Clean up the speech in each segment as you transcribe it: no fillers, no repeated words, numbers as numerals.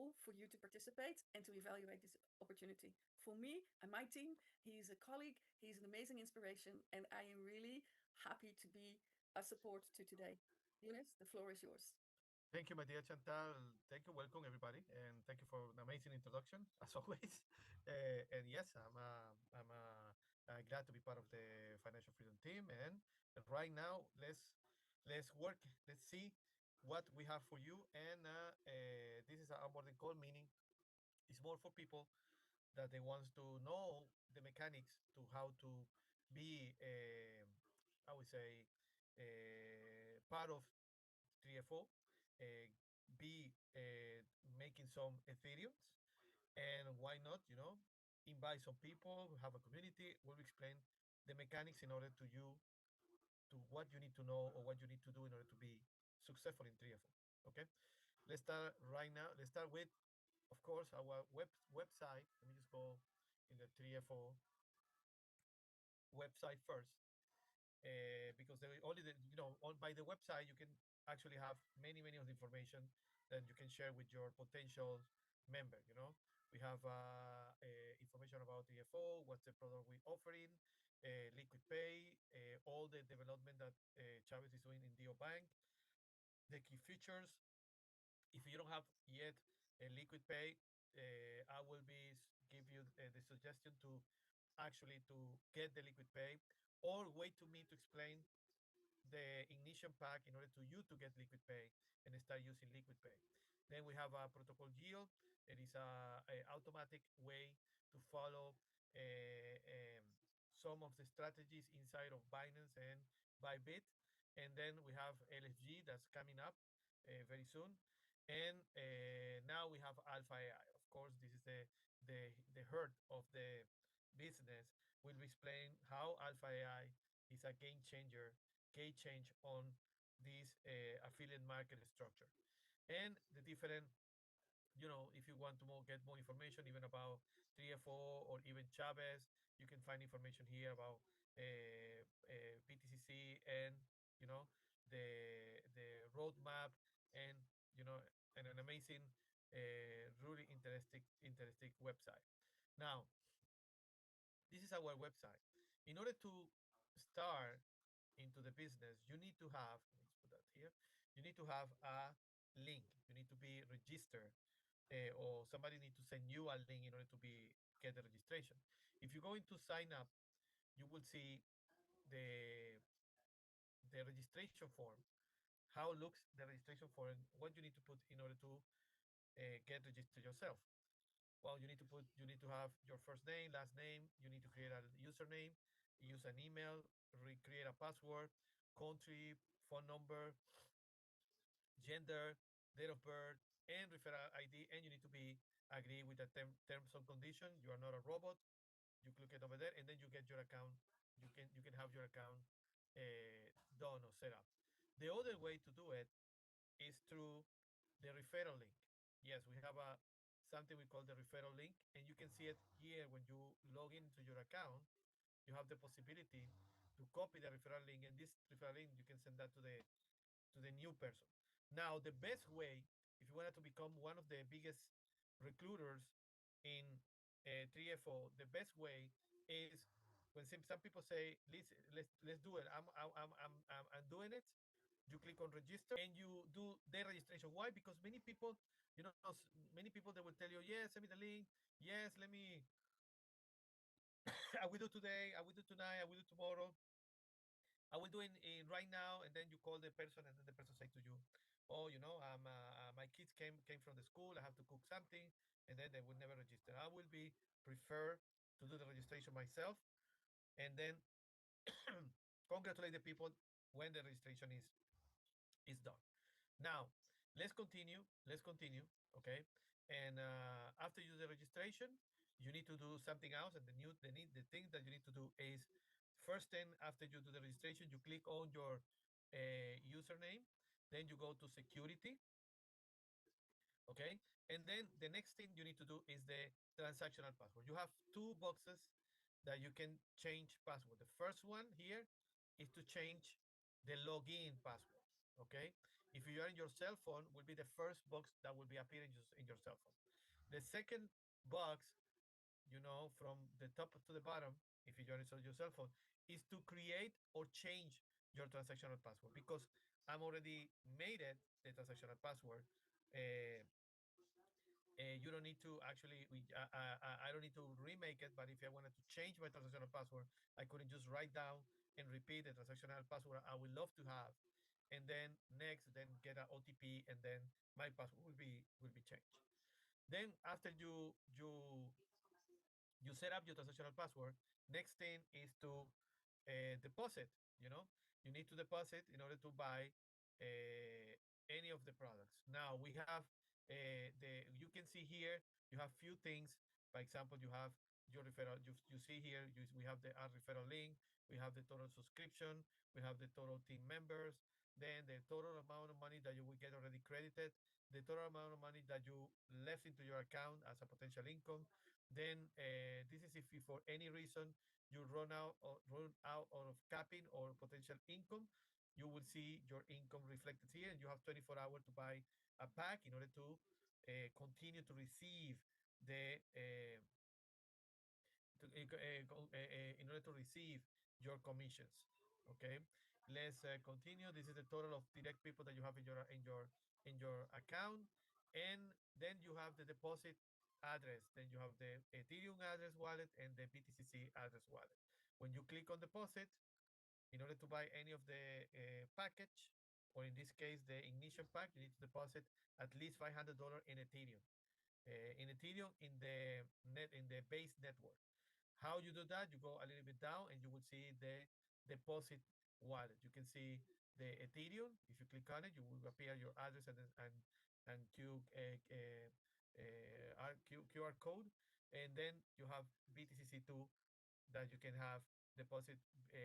tool for you to participate and to evaluate this opportunity. For me and my team, he's a colleague, he's an amazing inspiration, and I am really happy to be a support to today. Yunis, the floor is yours. Thank you, my dear Chantal. Thank you. Welcome, everybody. And thank you for an amazing introduction, as always. And yes, I'm glad to be part of the Financial Freedom team. And right now, let's work. Let's see what we have for you. And this is an onboarding call, meaning it's more for people that they want to know the mechanics to how to be, I would say, part of 3FO, be making some Ethereums, and why not, invite some people, have a community. We'll explain the mechanics in order to you to what you need to know or what you need to do in order to be successful in 3FO. Okay, let's start right now. Let's start with, of course, our website. Let me just go in the 3FO website first, because there only by the website you can actually have many of the information that you can share with your potential member. We have information about DFO, what's the product we're offering, LquidPay, all the development that Chavez is doing in DO Bank, the key features. If you don't have yet a LquidPay, I will give you the suggestion to actually to get the LquidPay, or wait to me to explain the ignition pack in order to you to get LquidPay and start using LquidPay. Then we have a Protocol Yeald. It is a automatic way to follow some of the strategies inside of Binance and Bybit. And then we have LFG that's coming up very soon. And now we have Alpha AI. Of course, this is the heart of the business. We'll be explaining how Alpha AI is a game changer, game change on this affiliate market structure, and the different. If you want to get more information, even about 3FO or even Chavez, you can find information here about BTCC and you know the roadmap, and you know and an amazing, really interesting website. Now, this is our website. In order to start into the business, you need to have, let's put that here, you need to have a link. You need to be registered, or somebody need to send you a link in order to get the registration. If you go into sign up, you will see the the registration form, how looks the registration form, what you need to put in order to get registered yourself. Well, you need to have your first name, last name. You need to create a username, use an email, recreate a password, country, phone number, gender, date of birth, and referral ID. And you need to be agree with the terms and conditions. You are not a robot. You click it over there, and then you get your account. You can have your account done or set up. The other way to do it is through the referral link. Yes, we have a something we call the referral link, and you can see it here when you log into your account. You have the possibility to copy the referral link, and this referral link you can send that to the new person. Now, the best way, if you wanted to become one of the biggest recruiters in 3FO, the best way is when some people say, let's do it. I'm doing it. You click on register and you do the registration. Why? Because many people, many people they will tell you, yes, send me the link. Yes, let me. I will do today. I will do tonight. I will do tomorrow. I will do it right now, and then you call the person, and then the person say to you, "Oh, my kids came from the school. I have to cook something," and then they will never register. I will be prefer to do the registration myself, and then congratulate the people when the registration is done. Now, let's continue. Let's continue. Okay, and after you do the registration, you need to do something else, and the thing that you need to do is first thing after you do the registration, you click on your username, then you go to security, okay, and then the next thing you need to do is the transactional password. You have two boxes that you can change password. The first one here is to change the login password, okay. If you are in your cell phone, will be the first box that will be appearing in your cell phone. The second box, from the top to the bottom, if you join it on your cell phone, is to create or change your transactional password, because I'm already made it the transactional password. Uh, you don't need to actually, I don't need to remake it, but if I wanted to change my transactional password, I couldn't just write down and repeat the transactional password I would love to have, and then next, then get an OTP, and then my password will be changed. Then after you set up your transactional password, next thing is to deposit. You need to deposit in order to buy any of the products. Now we have the you can see here, you have few things. For example, you have your referral. You see here, we have the referral link, we have the total subscription, we have the total team members, then the total amount of money that you will get already credited, the total amount of money that you left into your account as a potential income. Then this is if for any reason you run out of capping or potential income, you will see your income reflected here, and you have 24 hours to buy a pack in order to continue to receive the in order to receive your commissions. Okay, let's continue. This is the total of direct people that you have in your account, and then you have the deposit address. Then you have the Ethereum address wallet and the BTCC address wallet. When you click on deposit, in order to buy any of the package, or in this case the ignition pack, you need to deposit at least $500 in Ethereum. In the base network. How you do that? You go a little bit down and you will see the deposit wallet. You can see the Ethereum. If you click on it, you will appear your address and QR code, and then you have BTCC2 that you can have deposit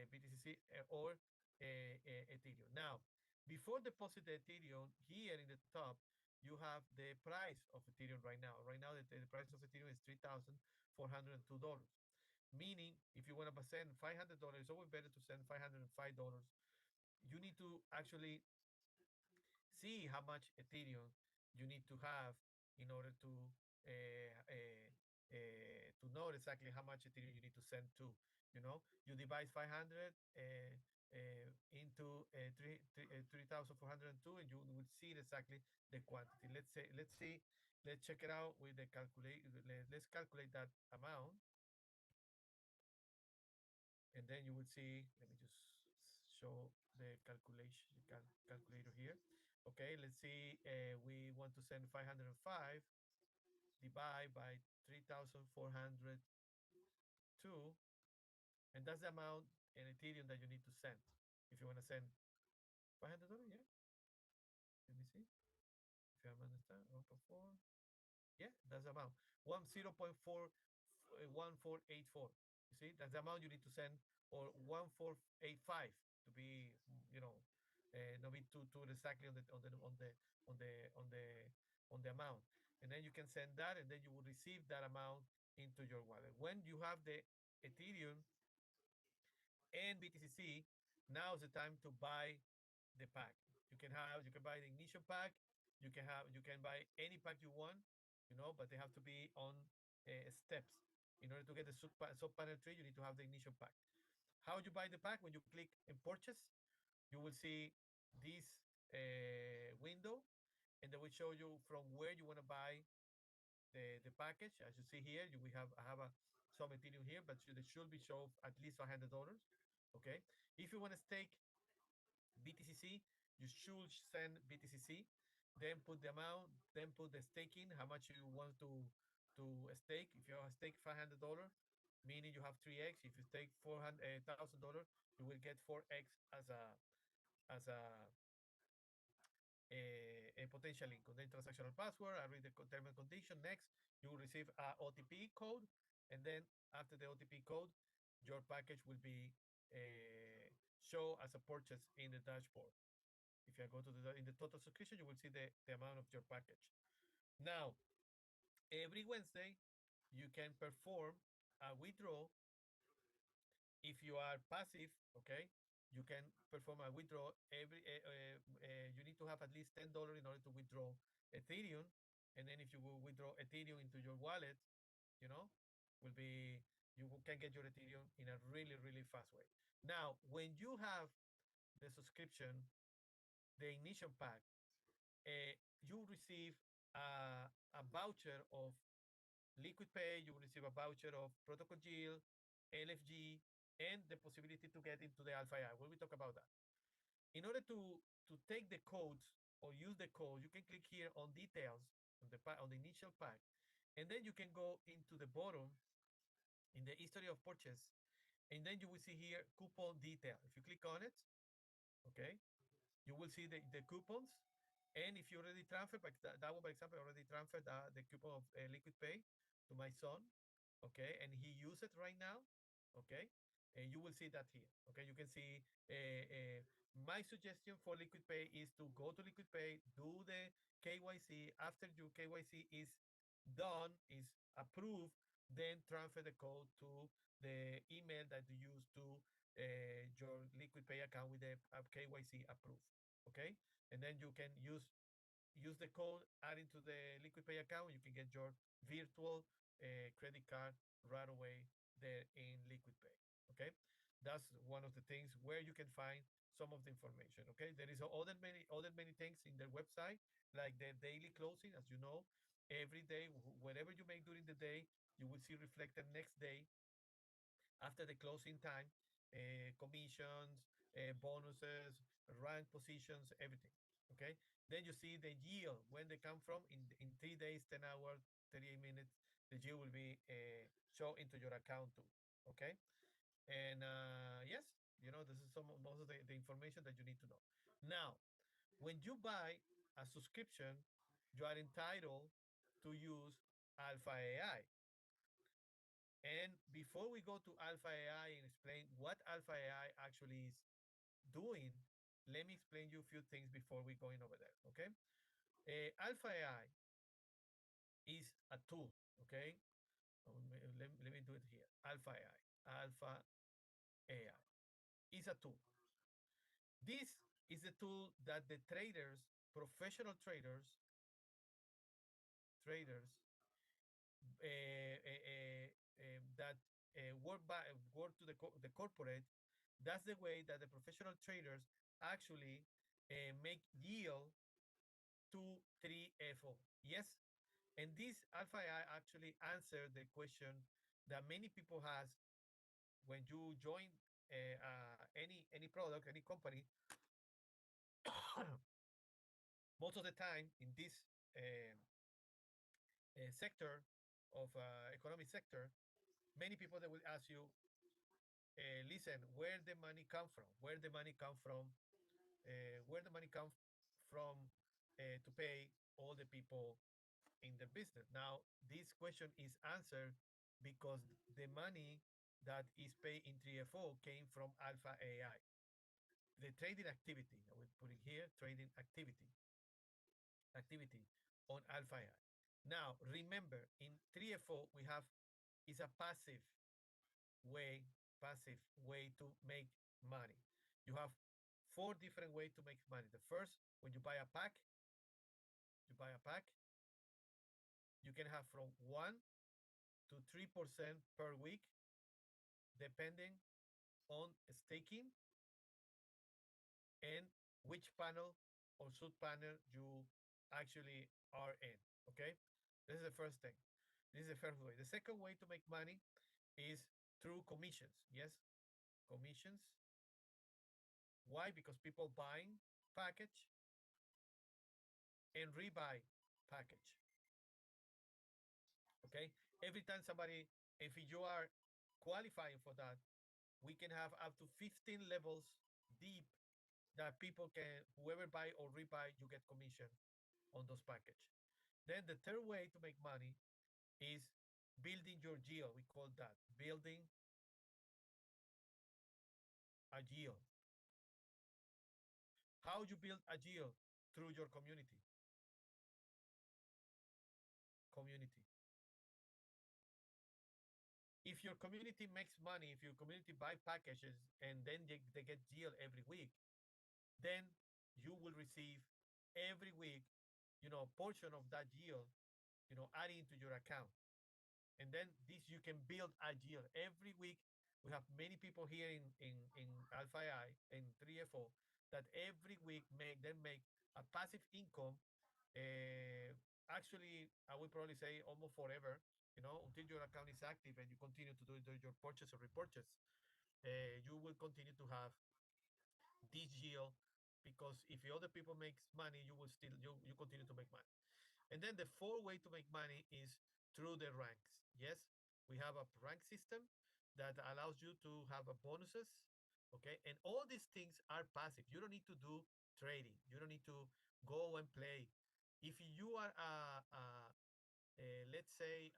BTCC or Ethereum. Now, before deposit the Ethereum, here in the top, you have the price of Ethereum right now. Right now, the price of Ethereum is $3,402. Meaning, if you want to send $500, it's always better to send $505. You need to actually see how much Ethereum you need to have in order to know exactly how much Ethereum you need to send to. You divide 500 into 3,402, and you will see exactly the quantity. Let's check it out with the calculate. Let's calculate that amount, and then you will see. Let me just show the calculator here. Okay, let's see. We want to send 505 divide by 3,402, and that's the amount in Ethereum that you need to send. If you want to send $500, yeah. Let me see if I understand. 1.4. Yeah, that's the amount. 0.1484. You see, that's the amount you need to send, or 1485 to be, not be too exactly on the amount. And then you can send that, and then you will receive that amount into your wallet. When you have the Ethereum and BTCC, now is the time to buy the pack. You can buy the ignition pack. You can buy any pack you want, but they have to be on steps. In order to get the sub panel tree, you need to have the ignition pack. How you buy the pack? When you click in purchase, you will see this window, and they will show you from where you want to buy the package. As you see here, I have some Ethereum here, but they should be shown at least $100. Okay. If you want to stake BTCC, you should send BTCC, then put the amount, then put the staking, how much you want to stake. If you stake $500, meaning you have 3x. If you stake $400,000, you will get 4x as a potential income. Then transactional password. I read the term and condition. Next, you will receive a OTP code, and then after the OTP code, your package will be show as a purchase in the dashboard. If you go to in the total subscription, you will see the amount of your package. Now, every Wednesday, you can perform a withdrawal if you are passive. Okay, you can perform a withdrawal you need to have at least $10 in order to withdraw Ethereum. And then if you will withdraw Ethereum into your wallet, you know, will be can get your Ethereum in a really, really fast way. Now, when you have the subscription, the initial pack, you receive a voucher of LquidPay, you will receive a voucher of Protocol Yeald, LFG, and the possibility to get into the Alpha AI. When we talk about that, in order to take the codes or use the code, you can click here on details on the initial pack, and then you can go into the bottom in the history of purchase, and then you will see here coupon detail. If you click on it, okay, you will see the coupons. And if you already transferred, like that one, for example, I already transferred the coupon of LquidPay to my son, okay, and he uses it right now, okay, and you will see that here, okay. You can see my suggestion for LquidPay is to go to LquidPay, do the KYC. After your KYC is done, is approved, then transfer the code to the email that you use to your LquidPay account with the KYC approved, okay. And then you can use the code, add it to the LquidPay account. You can get your virtual credit card right away there in LquidPay. Okay, that's one of the things where you can find some of the information. Okay, there is other many things in their website, like the daily closing. As you know, every day, whatever you make during the day, you will see reflected next day after the closing time, commissions, bonuses, rank positions, everything. Okay. Then you see the yield when they come from in 3 days, 10 hours, 38 minutes. The yield will be show into your account too. Okay. And yes, this is most of the information that you need to know. Now, when you buy a subscription, you are entitled to use Alpha AI. And before we go to Alpha AI and explain what Alpha AI actually is doing, let me explain you a few things before we going over there. Okay. Alpha AI is a tool. Okay. Let me do it here. Alpha AI. Alpha AI is a tool. This is a tool that the traders, professional traders that work to the corporate. That's the way that the professional traders actually make yield to 3FO. Yes, and this Alpha AI actually answer the question that many people has when you join any product, any company. Most of the time in this sector of economic sector, many people that will ask you, listen, where the money come from? Where the money come from? Where the money come from to pay all the people in the business? Now, this question is answered because the money that is paid in 3FO came from Alpha AI. The trading activity, I will put it here, trading activity on Alpha AI. Now, remember, in 3FO, we have is a passive way to make money. You have 4 different ways to make money. The first, when you buy a pack, you can have from 1 to 3% per week, depending on staking and which panel or sub panel you actually are in. Okay, this is the first thing. This is the first way. The second way to make money is through commissions. Yes, commissions. Why? Because people buying package and rebuy package. Okay, every time somebody, if you are qualifying for that, we can have up to 15 levels deep that people can, whoever buy or rebuy, you get commission on those package. Then the third way to make money is building your yield. We call that building a yield. How you build a yield? Through your community. If if your community makes money, if your community buy packages and then they get yield every week, then you will receive every week, a portion of that yield, adding into your account. And then this you can build a yield every week. We have many people here in Alpha AI and 3FO that every week make a passive income. Actually, I would probably say almost forever, until your account is active and you continue to do your purchase or repurchase. You will continue to have this yield, because if the other people makes money, you continue to make money. And then the fourth way to make money is through the ranks. Yes, we have a rank system that allows you to have a bonuses. Okay, and all these things are passive. You don't need to do trading. You don't need to go and play. If you are let's say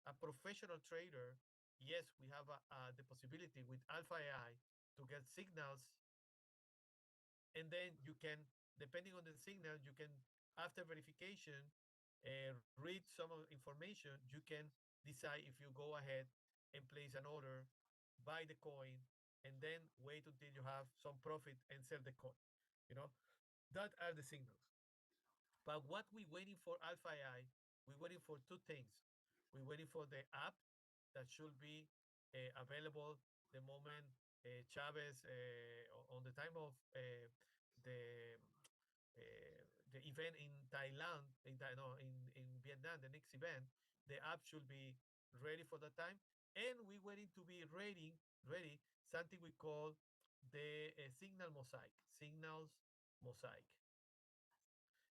a professional trader, yes, we have the possibility with Alpha AI to get signals, and then you can, depending on the signal, you can, after verification, read some of the information. You can decide if you go ahead and place an order, buy the coin, and then wait until you have some profit and sell the coin. You know, that are the signals. But what we waiting for Alpha AI, we're waiting for two things. We're waiting for the app that should be available the moment Chavez, on the time of the the event in Thailand, no, in Vietnam, the next event, the app should be ready for that time. And we're waiting to be ready, something we call the signals mosaic.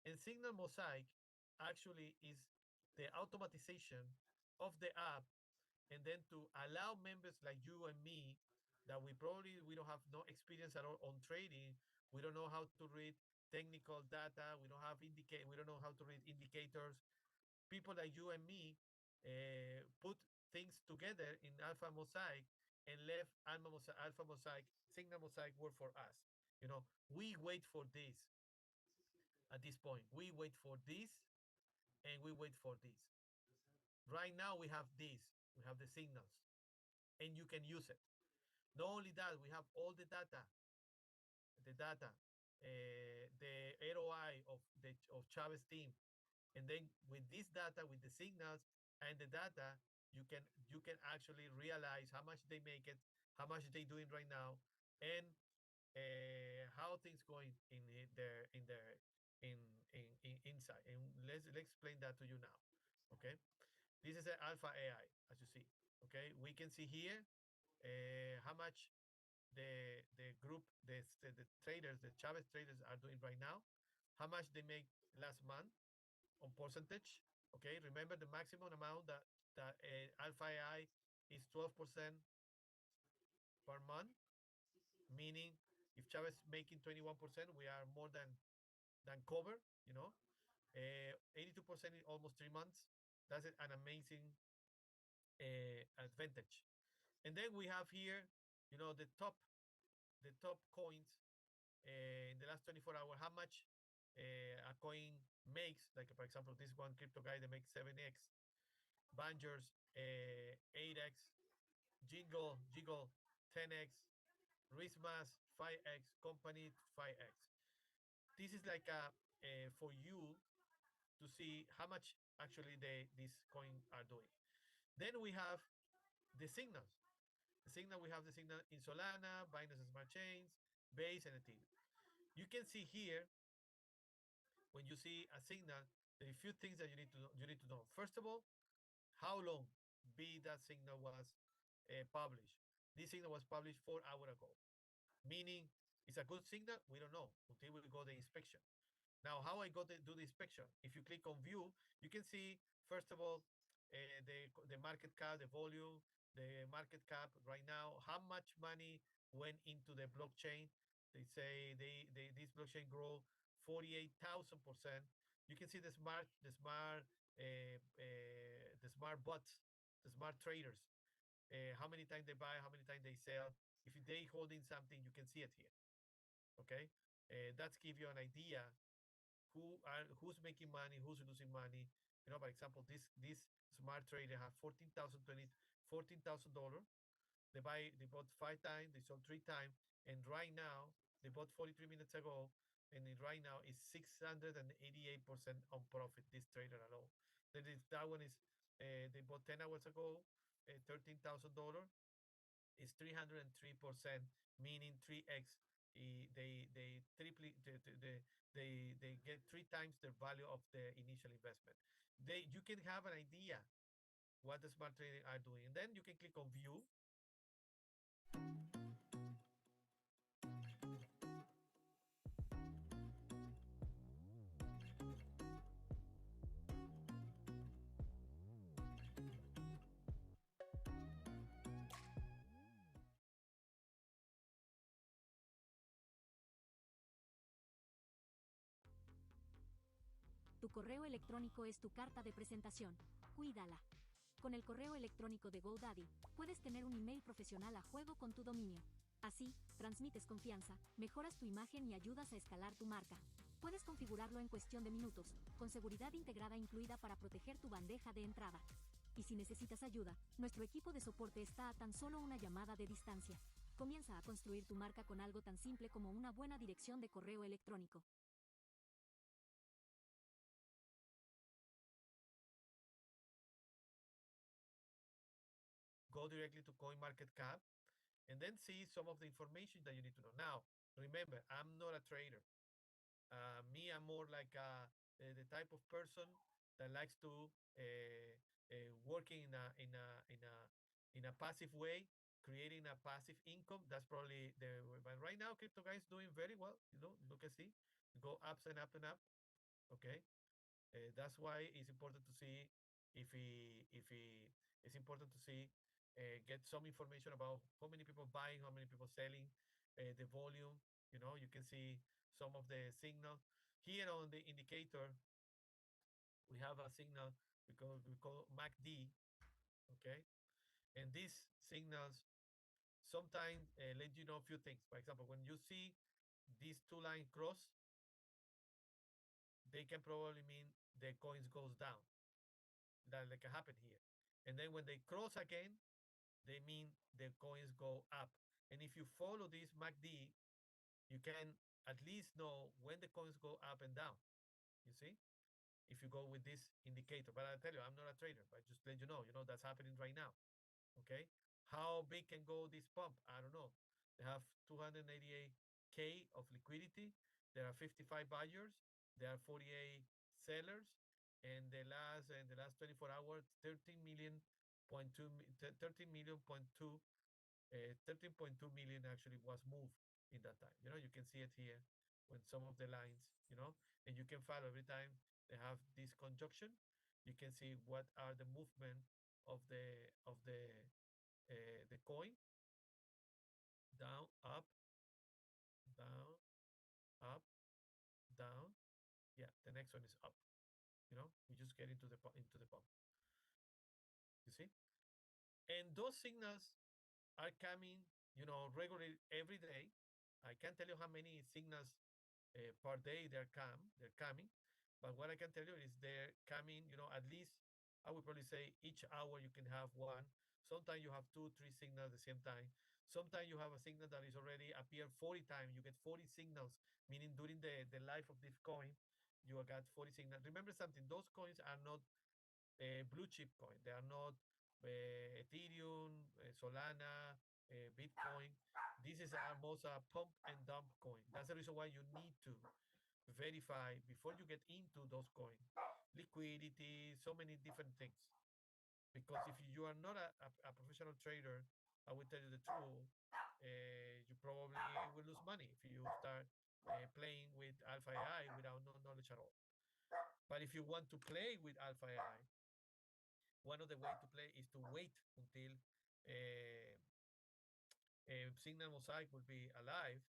And signal mosaic actually is the automatization of the app, and then to allow members like you and me that we don't have no experience at all on trading. We don't know how to read technical data. We don't know how to read indicators. People like you and me put things together in Alpha Mosaic and left Alpha Mosaic, Signal Mosaic work for us. We wait for this. At this point, we wait for this, and we wait for this. Right now, we have this. We have the signals, and you can use it. Not only that, we have all the ROI of Chavez team, and then with this data, with the signals and the data, you can actually realize how much they make it, how much they doing right now, and how things going in inside. And let's explain that to you now. Okay, this is an Alpha AI, as you see. Okay, we can see here how much the group, the traders, the Chavez traders are doing right now, how much they make last month on percentage. Okay, remember the maximum amount that Alpha AI is 12% per month, meaning if Chavez making 21%, we are more than cover. 82% in almost 3 months. That's an amazing advantage. And then we have here, the top coins in the last 24 hours, how much a coin makes. Like, for example, this one crypto guy that makes 7x, Bangers 8x, Jiggle 10x, Rismas 5x, Company 5x. This is like for you to see how much actually these coins are doing. Then we have the signals. We have the signal in Solana, Binance Smart Chains, Base, and Ethereum. You can see here, when you see a signal, there are a few things that you need to know. First of all, how long that signal was published. This signal was published 4 hours ago, meaning it's a good signal. We don't know until we go the inspection. Now, how I do the inspection? If you click on view, you can see, first of all, the market cap, the volume, the market cap right now, how much money went into the blockchain. They say this blockchain grow 48,000%. You can see the smart bots, the smart traders, how many times they buy, how many times they sell. If they holding something, you can see it here. Okay, that's give you an idea who's making money, who's losing money. For example, this smart trader have $14,000. They bought 5 times, they sold 3 times, and right now they bought 43 minutes ago, and right now is 688% on profit. This trader alone. That one is they bought 10 hours ago, $13,000 is 303%, meaning 3x. They triple they get 3 times the value of the initial investment. You can have an idea what the smart trading are doing, and then you can click on view. Tu correo electrónico es tu carta de presentación. Cuídala. Con el correo electrónico de GoDaddy, puedes tener un email profesional a juego con tu dominio. Así, transmites confianza, mejoras tu imagen y ayudas a escalar tu marca. Puedes configurarlo en cuestión de minutos, con seguridad integrada incluida para proteger tu bandeja de entrada. Y si necesitas ayuda, nuestro equipo de soporte está a tan solo una llamada de distancia. Comienza a construir tu marca con algo tan simple como una buena dirección de correo electrónico. Go directly to CoinMarketCap and then see some of the information that you need to know. Now, remember, I'm not a trader. I'm more like the type of person that likes to working in a passive way, creating a passive income. That's probably but right now crypto guys doing very well. You can see go ups and up and up. Okay, that's why it's important to see if it's important to see get some information about how many people buying, how many people selling, the volume. You can see some of the signal here on the indicator. We have a signal we call MACD. Okay, and these signals sometimes let you know a few things. For example, when you see these two lines cross, they can probably mean the coins goes down. That can happen here. And then when they cross again, they mean the coins go up. And if you follow this MACD, you can at least know when the coins go up and down. You see? If you go with this indicator. But I tell you, I'm not a trader, but just let you know, that's happening right now. Okay? How big can go this pump? I don't know. They have 288K of liquidity. There are 55 buyers. There are 48 sellers. And the last 24 hours, 13 million point 2 13 million point 2 13.2 million actually was moved in that time. You can see it here when some of the lines, and you can follow every time they have this conjunction. You can see what are the movement of the coin down, up, down, up, down. Yeah, the next one is up. We just get into the pump. You see? And those signals are coming, regularly every day. I can't tell you how many signals per day they're coming. But what I can tell you is they're coming, at least I would probably say each hour you can have one. Sometimes you have 2, 3 signals at the same time. Sometimes you have a signal that is already appeared 40 times. You get 40 signals, meaning during the life of this coin, you got 40 signals. Remember something, those coins are not blue chip coin. They are not Ethereum, Solana, Bitcoin. This is almost a pump and dump coin. That's the reason why you need to verify before you get into those coins. Liquidity, so many different things. Because if you are not a professional trader, I will tell you the truth, you probably will lose money if you start playing with Alpha AI without no knowledge at all. But if you want to play with Alpha AI, one of the ways to play is to wait until Signal Mosaic will be alive,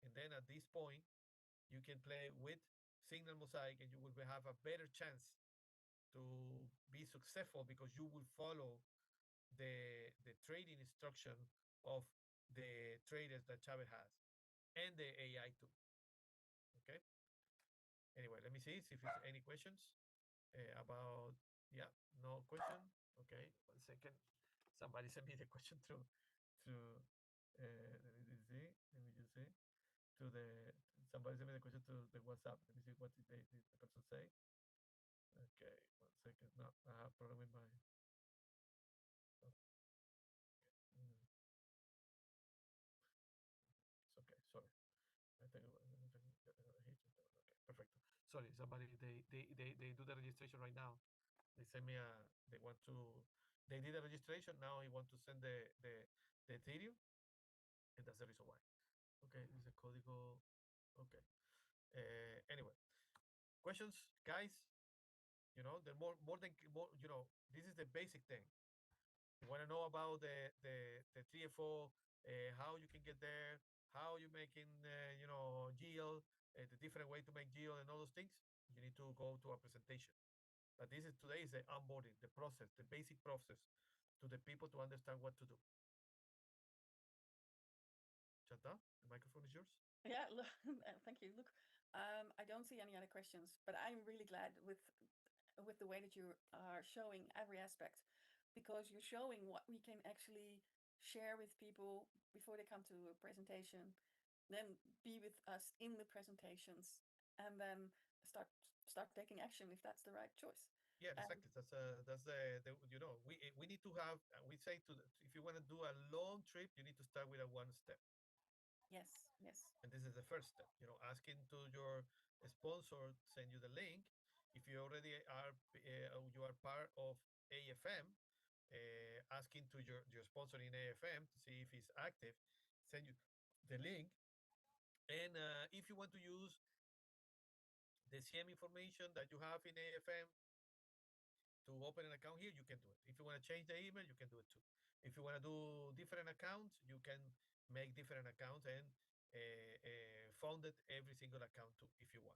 and then at this point you can play with Signal Mosaic, and you will have a better chance to be successful because you will follow the trading instruction of the traders that Chavez has and the AI too. Okay. Anyway, let me see if there's any questions about. Yeah, no question. Okay, 1 second. Somebody sent me the question through let me just see. Let me just see. To the somebody sent me the question to the WhatsApp. Let me see what did the person say. Okay, 1 second. No, I have problem with my. Oh, mm, it's okay. Sorry. I think okay, perfect. Sorry, somebody they do the registration right now. They send me a they want to they did a registration now. He want to send the Ethereum, and that's the reason why. Okay, this is a código. Okay. Anyway, questions, guys. You know, the more than more. You know, this is the basic thing. You want to know about the TFO, how you can get there, how you making yield, the different way to make yield and all those things. You need to go to a presentation. But this is today is the onboarding, the process, the basic process to the people to understand what to do. Chanta, the microphone is yours. Yeah, look, thank you. Look, I don't see any other questions, but I'm really glad with the way that you are showing every aspect, because you're showing what we can actually share with people before they come to a presentation, then be with us in the presentations, and then start taking action if that's the right choice. Yeah, exactly. That's the we need to have we say to if you want to do a long trip, you need to start with a one step. Yes, yes. And this is the first step, asking to your sponsor send you the link. If you already are you are part of AFM, asking to your sponsor in AFM to see if it's active, send you the link. And if you want to use the same information that you have in AFM to open an account here, you can do it. If you want to change the email, you can do it too. If you want to do different accounts, you can make different accounts and found it every single account too if you want.